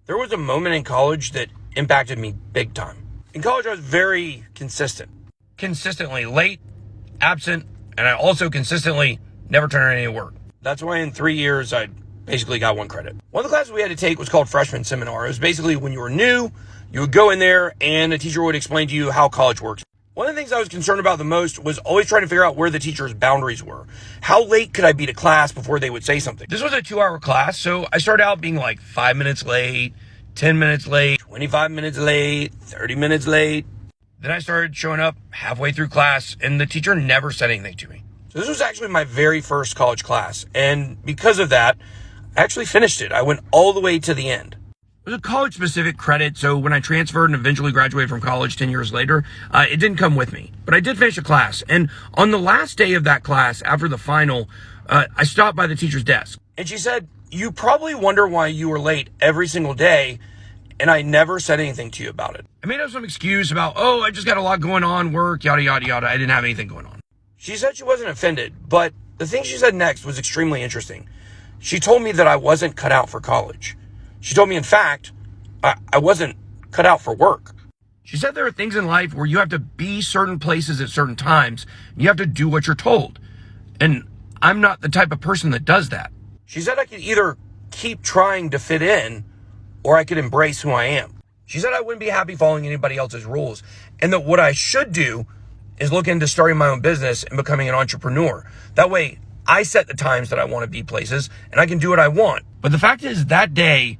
There was a moment in college that impacted me big time. In college, I was very consistent. Consistently late, absent, and I also consistently never turned in any work. That's why in 3 years, I basically got 1 credit. One of the classes we had to take was called freshman seminar. It was basically when you were new, you would go in there and a teacher would explain to you how college works. One of the things I was concerned about the most was always trying to figure out where the teacher's boundaries were. How late could I be to class before they would say something? This was a 2-hour class, so I started out being like 5 minutes late, 10 minutes late, 25 minutes late, 30 minutes late. Then I started showing up halfway through class and the teacher never said anything to me. So this was actually my very first college class. And because of that, I actually finished it. I went all the way to the end. It was a college-specific credit, so when I transferred and eventually graduated from college 10 years later, it didn't come with me. But I did finish a class, and on the last day of that class, after the final, I stopped by the teacher's desk. And she said, "You probably wonder why you were late every single day, and I never said anything to you about it." I made up some excuse about, I just got a lot going on, work, yada, yada, yada. I didn't have anything going on. She said she wasn't offended, but the thing she said next was extremely interesting. She told me that I wasn't cut out for college. She told me, in fact, I wasn't cut out for work. She said there are things in life where you have to be certain places at certain times. And you have to do what you're told. And I'm not the type of person that does that. She said I could either keep trying to fit in or I could embrace who I am. She said I wouldn't be happy following anybody else's rules and that what I should do is look into starting my own business and becoming an entrepreneur. That way, I set the times that I want to be places and I can do what I want. But the fact is, that day,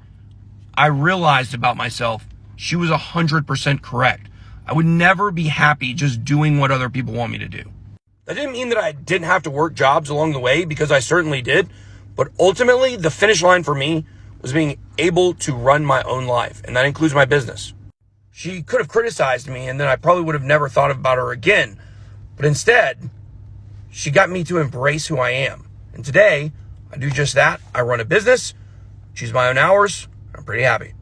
I realized about myself, she was 100% correct. I would never be happy just doing what other people want me to do. That didn't mean that I didn't have to work jobs along the way, because I certainly did. But ultimately, the finish line for me was being able to run my own life, and that includes my business. She could have criticized me, and then I probably would have never thought about her again. But instead, she got me to embrace who I am. And today, I do just that. I run a business, choose my own hours. I'm pretty happy.